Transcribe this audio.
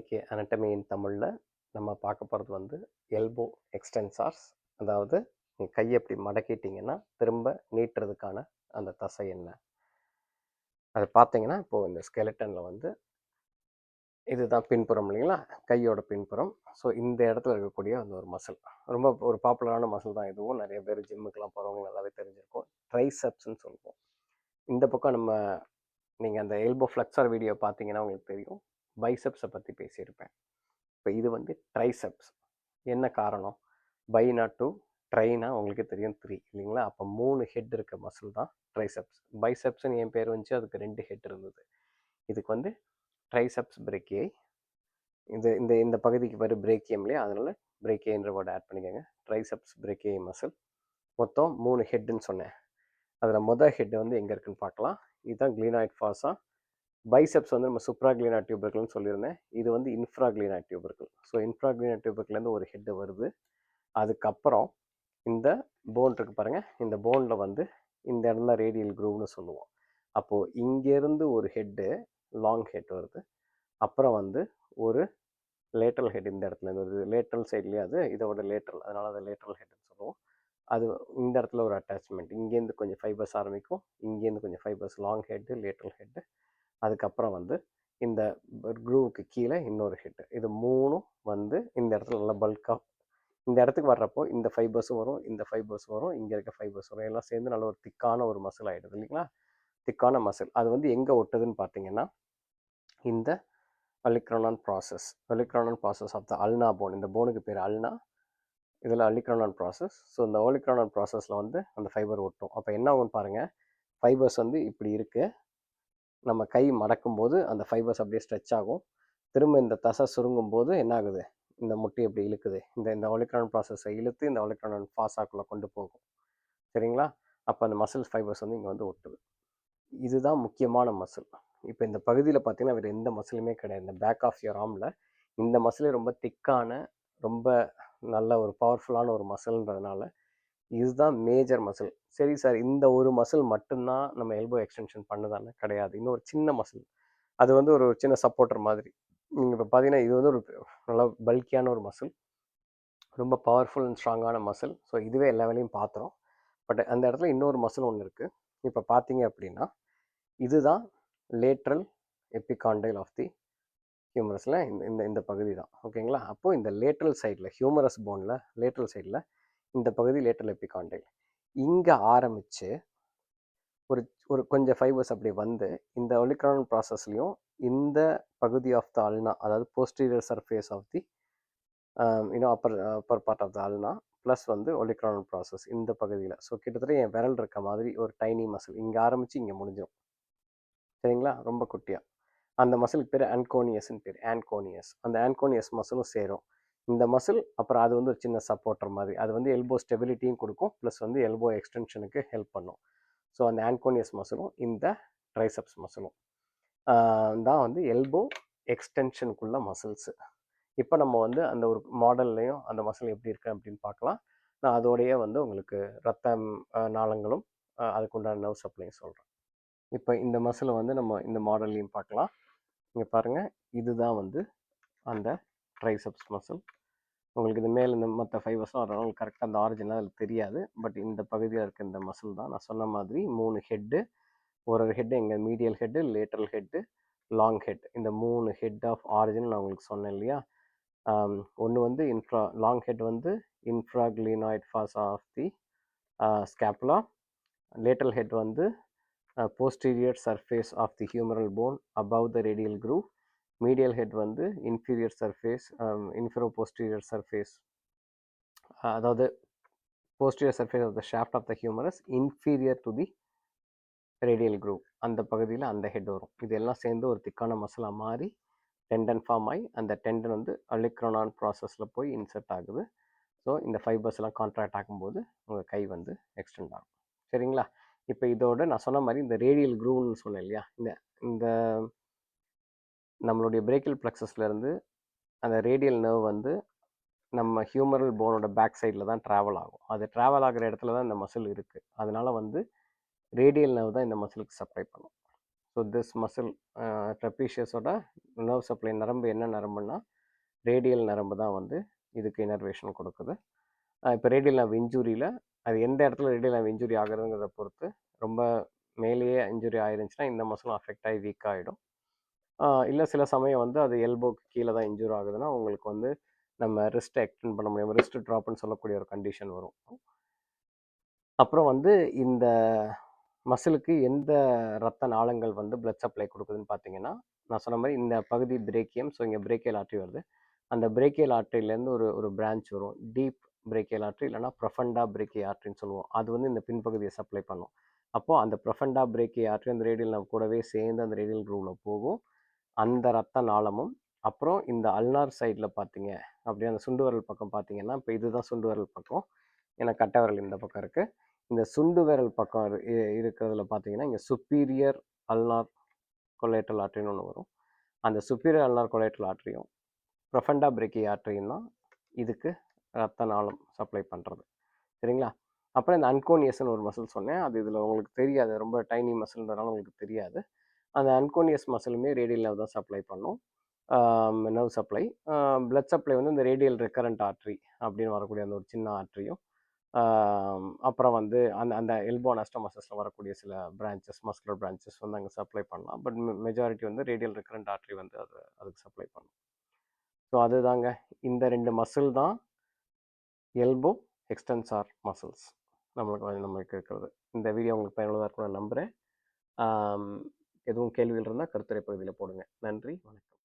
இன்னைக்கு anatomy in தமிழில் நம்ம பார்க்க போகிறது வந்து எல்போ எக்ஸ்டென்சார்ஸ். அதாவது நீங்கள் கையை எப்படி மடக்கிட்டிங்கன்னா திரும்ப நீட்டுறதுக்கான அந்த தசை என்ன, அதை பார்த்தீங்கன்னா இப்போது இந்த ஸ்கெலட்டனில் வந்து இதுதான் பின்புறம் இல்லைங்களா, கையோட பின்புறம். ஸோ இந்த இடத்துல இருக்கக்கூடிய அந்த ஒரு மசில், ரொம்ப ஒரு பாப்புலரான மசில் தான். இதுவும் நிறைய பேர் ஜிம்முக்கெலாம் போகிறவங்க நல்லாவே தெரிஞ்சிருக்கும். ட்ரைசெப்ஸ்ன்னு சொல்லுவோம். இந்த பக்கம் நம்ம நீங்கள் அந்த எல்போ ஃப்ளெக்ஸர் வீடியோ பார்த்தீங்கன்னா உங்களுக்கு தெரியும், பைசெப்ஸை பற்றி பேசியிருப்பேன். இப்போ இது வந்து ட்ரைசெப்ஸ். என்ன காரணம்? பைனா டூ ட்ரைனா உங்களுக்கு தெரியும் 3 இல்லைங்களா? அப்போ 3 ஹெட் இருக்க மசில் தான் ட்ரைசெப்ஸ். பைசெப்ஸ்ன்னு என் பேர் வந்துச்சு, அதுக்கு 2 ஹெட் இருந்தது. இதுக்கு வந்து ட்ரைசெப்ஸ் பிரேக்கியை, இந்த இந்த இந்த பகுதிக்கு பேர் பிரேக்கியம் இல்லையா, அதனால பிரேக்கியன்ற வேர்டு ஆட் பண்ணிக்கோங்க. ட்ரைசெப்ஸ் பிரேக்கியை மசில் மொத்தம் 3 ஹெட்டுன்னு சொன்னேன். அதில் மொதல் ஹெட் வந்து எங்கே இருக்குன்னு பார்க்கலாம். இதுதான் கிளீனாய்ட் ஃபாசா. பைசெப்ஸ் வந்து நம்ம சுப்ராக்ளினாய்ட் டியூபர்கிள்னு சொல்லியிருந்தேன். இது வந்து இன்ஃப்ராக்ளினாய்ட் டியூபர்கிள். ஸோ இன்ஃப்ராக்ளினாய்ட் டியூபர்கிள்லேருந்து ஒரு ஹெட்டு வருது. அதுக்கப்புறம் இந்த போன் இருக்குது பாருங்கள், இந்த போனில் வந்து இந்த இடத்துல ரேடியல் க்ரூவ்னு சொல்லுவோம். அப்போது இங்கேருந்து ஒரு ஹெட்டு, லாங் ஹெட் வருது. அப்புறம் வந்து ஒரு லேட்ரல் ஹெட் இந்த இடத்துலேருந்து வருது. லேட்ரல் சைட்லேயே அது இதோட லேட்ரல், அதனால் அதை லேட்ரல் ஹெட்னு சொல்லுவோம். அது இந்த இடத்துல ஒரு அட்டாச்மெண்ட், இங்கேருந்து கொஞ்சம் ஃபைபர்ஸ் ஆரம்பிக்கும், இங்கேருந்து கொஞ்சம் fibres, long head, lateral head. அதுக்கப்புறம் வந்து இந்த க்ரூவுக்கு கீழே இன்னொரு ஹெட்டு. இது மூணும் வந்து இந்த இடத்துல நல்லா பல்காக இந்த இடத்துக்கு வர்றப்போ இந்த ஃபைபர்ஸும் வரும், இந்த ஃபைபர்ஸும் வரும், இங்கே இருக்க ஃபைபர்ஸ் வரும், எல்லாம் சேர்ந்து நல்ல ஒரு திக்கான ஒரு மசில் ஆகிடுது இல்லைங்களா? திக்கான மசில். அது வந்து எங்கே ஒட்டுதுன்னு பார்த்தீங்கன்னா இந்த olecranon process. Olecranon process of the ulna bone. இந்த போனுக்கு பேர் அல்னா, இதில் அலிக்ரோனான் ப்ராசஸ். ஸோ இந்த அலிக்ரோனான் ப்ராசஸில் வந்து அந்த ஃபைபர் ஒட்டும். அப்போ என்ன ஆகும்னு பாருங்கள், ஃபைபர்ஸ் வந்து இப்படி இருக்குது. நம்ம கை மடக்கும் போது அந்த ஃபைபர்ஸ் அப்படியே ஸ்ட்ரெச் ஆகும். திரும்ப இந்த தசை சுருங்கும் போது என்ன ஆகுது, இந்த முட்டி எப்படி இழுக்குது, இந்த ஒலிக்ரான் ப்ராசஸை இழுத்து இந்த ஒலிக்ரான் ஃபாசாக்குள்ளே கொண்டு போகும். சரிங்களா? அப்போ அந்த மசில் ஃபைபர்ஸ் வந்து இங்கே வந்து ஒட்டுது. இதுதான் முக்கியமான மசில். இப்போ இந்த பகுதியில் பார்த்தீங்கன்னா வேறு எந்த மசிலுமே கிடையாது. இந்த பேக் ஆஃப் யுவர் ஆர்மில் இந்த மசிலே ரொம்ப திக்கான, ரொம்ப நல்ல ஒரு பவர்ஃபுல்லான ஒரு மசில்ன்றதுனால இதுதான் மேஜர் மசில். சரி சார், இந்த ஒரு மசில் மட்டும்தான் நம்ம எல்போ எக்ஸ்டென்ஷன் பண்ணுதானே? கிடையாது. இன்னும் ஒரு சின்ன மசில், அது வந்து ஒரு சின்ன சப்போர்ட்டர் மாதிரி. நீங்கள் இப்போ பார்த்தீங்கன்னா இது வந்து ஒரு நல்லா பல்கியான ஒரு மசில், ரொம்ப பவர்ஃபுல் அண்ட் ஸ்ட்ராங்கான மசில். ஸோ இதுவே எல்லா வேலையும் பார்த்துரும். பட் அந்த இடத்துல இன்னொரு மசில் ஒன்று இருக்குது. இப்போ பார்த்தீங்க அப்படின்னா இதுதான் லேட்ரல் எபிகாண்டைல் ஆஃப் தி ஹியூமரஸில் இந்த இந்த இந்த பகுதி தான். ஓகேங்களா? அப்போது இந்த லேட்ரல் சைடில், ஹியூமரஸ் போனில் லேட்ரல் சைடில் இந்த பகுதி லேட்ரல் எபிகாண்டைல். இங்கே ஆரம்பித்து ஒரு ஒரு கொஞ்சம் ஃபைபர்ஸ் அப்படி வந்து இந்த ஒலிக்ரான் ப்ராசஸ்லையும் இந்த பகுதி ஆஃப் த அல்னா, அதாவது posterior surface of the upper part of the ulna plus வந்து ஒலிக்ரான் ப்ராசஸ் இந்த பகுதியில். ஸோ கிட்டத்தட்ட என் விரல் இருக்க மாதிரி ஒரு டைனி மசில் இங்கே ஆரம்பித்து இங்கே முடிஞ்சிடும். சரிங்களா? ரொம்ப குட்டியாக. அந்த மசிலுக்கு பேர் ஆன்கோனியஸ்ன்னு பேர். ஆன்கோனியஸ். அந்த ஆன்கோனியஸ் மசிலும் சேரும். இந்த மசில் அப்புறம் அது வந்து ஒரு சின்ன சப்போர்ட்டர் மாதிரி. அது வந்து எல்போ ஸ்டெபிலிட்டியும் கொடுக்கும், ப்ளஸ் வந்து எல்போ எக்ஸ்டென்ஷனுக்கு ஹெல்ப் பண்ணும். ஸோ அந்த ஆன்கோனியஸ் மசிலும் இந்த ட்ரைசெப்ஸ் மசிலும் தான் வந்து எல்போ எக்ஸ்டென்ஷனுக்குள்ள மசில்ஸு. இப்போ நம்ம வந்து அந்த ஒரு மாடல்லையும் அந்த மசில் எப்படி இருக்குது அப்படின்னு பார்க்கலாம். நான் அதோடையே வந்து உங்களுக்கு ரத்தம் நாளங்களும் அதுக்குண்டான நர்வ் சப்ளையும் சொல்கிறேன். இப்போ இந்த மசிலை வந்து நம்ம இந்த மாடல்லையும் பார்க்கலாம். இங்கே பாருங்கள், இதுதான் வந்து அந்த ட்ரைசெப்ஸ் மசில். உங்களுக்கு இது மேலே இந்த மற்ற ஃபைபர்ஸ்லாம் வரணும், கரெக்டாக அந்த ஆரிஜினல் அதில் தெரியாது. பட் இந்த பகுதியில் இருக்க இந்த மசில் தான் நான் சொன்ன மாதிரி 3 ஹெட்டு. ஒரு ஹெட்டு எங்கள் medial head, lateral head, long head. இந்த 3 ஹெட் ஆஃப் ஆரிஜின் நான் உங்களுக்கு சொன்னேன் இல்லையா? ஒன்று வந்து லாங் ஹெட் வந்து infraglenoid fossa of the scapula. Lateral head வந்து posterior surface of the humeral bone above the radial groove. Medial head வந்து inferior surface, infero-posterior surface, அதாவது posterior surface of the shaft of the humerus inferior to the radial groove. அந்த பகுதியில் அந்த head வரும். இதெல்லாம் சேர்ந்து ஒரு திக்கான மசிலாக மாறி டெண்டன் ஃபார்ம் ஆகி அந்த டெண்டன் வந்து அலிக்ரோனான் ப்ராசஸில் போய் இன்சர்ட் ஆகுது. ஸோ இந்த ஃபைபர்ஸ் எல்லாம் கான்ட்ராக்ட் ஆகும்போது உங்கள் கை வந்து எக்ஸ்டெண்ட் ஆகும். சரிங்களா? இப்போ இதோட நான் சொன்ன மாதிரி இந்த ரேடியல் க்ரூவ்னு சொன்னேன் இல்லையா, இந்த நம்மளுடைய பிரேக்கியல் ப்ளெக்ஸஸ்லேருந்து அந்த ரேடியல் நர்வ் வந்து நம்ம ஹியூமரல் போனோட பேக் சைடில் தான் ட்ராவல் ஆகும். அது ட்ராவல் ஆகிற இடத்துல தான் இந்த மசில் இருக்குது. அதனால் வந்து ரேடியல் நர்வ் தான் இந்த மசிலுக்கு சப்ளை பண்ணும். ஸோ திஸ் மசில் ட்ரெப்பீஷியஸோட நர்வ் சப்ளை நரம்பு என்ன நரம்புன்னா ரேடியல் நரம்பு தான் வந்து இதுக்கு இனர்வேஷன் கொடுக்குது. இப்போ ரேடியல் நர்வ் இன்ஜுரியில் அது எந்த இடத்துல ரேடியல் நர்வ் இன்ஜுரி ஆகுறதுங்கிறத பொறுத்து ரொம்ப மேலேயே இன்ஜுரி ஆயிருந்துச்சுன்னா இந்த மசிலும் அஃபெக்ட் ஆகி வீக் ஆகிடும். இல்லை சில சமயம் வந்து அது எல்போக்கு கீழே தான் இன்ஜூர் ஆகுதுன்னா உங்களுக்கு வந்து நம்ம ரிஸ்ட்டை எக்ஸ்டெண்ட் பண்ண முடியும், ரிஸ்ட் ட்ராப்னு சொல்லக்கூடிய ஒரு கண்டிஷன் வரும். அப்புறம் வந்து இந்த மசிலுக்கு எந்த ரத்த நாளங்கள் வந்து பிளட் சப்ளை கொடுக்குதுன்னு பார்த்தீங்கன்னா, நான் சொன்ன மாதிரி இந்த பகுதி பிரேக்கியம், ஸோ இங்கே பிரேக்கியல் ஆர்ட்ரி வருது. அந்த பிரேக்கியல் ஆர்ட்ரியிலேருந்து ஒரு ஒரு பிரான்ச் வரும், டீப் பிரேக்கியல் ஆர்ட்ரி இல்லைனா ப்ரொஃபண்டா பிரேக்கிய ஆர்ட்ரின்னு சொல்லுவோம். அது வந்து இந்த பின்பகுதியை சப்ளை பண்ணும். அப்போது அந்த ப்ரொஃபண்டா பிரேக்கிய ஆர்ட்ரி அந்த ரேடியல் நர்வ் கூடவே சேர்ந்து அந்த ரேடியல் க்ரூவில் போகும். அந்த ரத்த நாளமும் அப்புறம் இந்த அல்னார் சைடில் பார்த்தீங்க அப்படியே அந்த சுண்டு விரல் பக்கம் பார்த்தீங்கன்னா, இப்போ இதுதான் சுண்டு விரல் பக்கம், ஏன்னா கட்டை விரல் இந்த பக்கம் இருக்குது. இந்த சுண்டு விரல் பக்கம் இருக்கிறதுல பார்த்தீங்கன்னா இங்கே சுப்பீரியர் அல்னார் கொலேட்ரல் ஆர்ட்ரின்னு ஒன்று வரும். அந்த சுப்பீரியர் அல்னார் கொலேட்ரல் ஆர்ட்ரியும் ப்ரொஃபண்டா பிரேக்கி ஆர்ட்ரியும் தான் இதுக்கு ரத்த நாளம் சப்ளை பண்ணுறது. சரிங்களா? அப்புறம் இந்த அன்கோனியஸ்ன்னு ஒரு மசில் சொன்னேன், அது இதில் உங்களுக்கு தெரியாது, ரொம்ப டைனி மசில்ன்றதுனால உங்களுக்கு தெரியாது. அந்த அன்கோனியஸ் மசிலுமே ரேடியல் நர்வ் தான் சப்ளை பண்ணும், நர்வ் சப்ளை. பிளட் சப்ளை வந்து இந்த ரேடியல் ரெக்கரண்ட் ஆர்ட்ரி அப்படின்னு வரக்கூடிய அந்த ஒரு சின்ன ஆர்ட்ரியும், அப்புறம் வந்து அந்த அந்த எல்போ அனாஸ்டோமோசிஸில் வரக்கூடிய சில பிரான்ச்சஸ், மஸ்குலர் பிரான்ச்சஸ் வந்து அங்கே சப்ளை பண்ணலாம். பட் மெஜாரிட்டி வந்து ரேடியல் ரெக்கரண்ட் ஆர்ட்ரி வந்து அதுக்கு சப்ளை பண்ணும். ஸோ அதுதாங்க, இந்த 2 மசில் தான் எல்போ எக்ஸ்டென்சார் மசில்ஸ் நம்மளுக்கு இருக்கிறது. இந்த வீடியோ உங்களுக்கு பயனுள்ளதாக இருக்கும்னு நம்புகிறேன். எதுவும் கேள்விகள் இருந்தால் கருத்துரை பகுதியில் போடுங்க. நன்றி, வணக்கம்.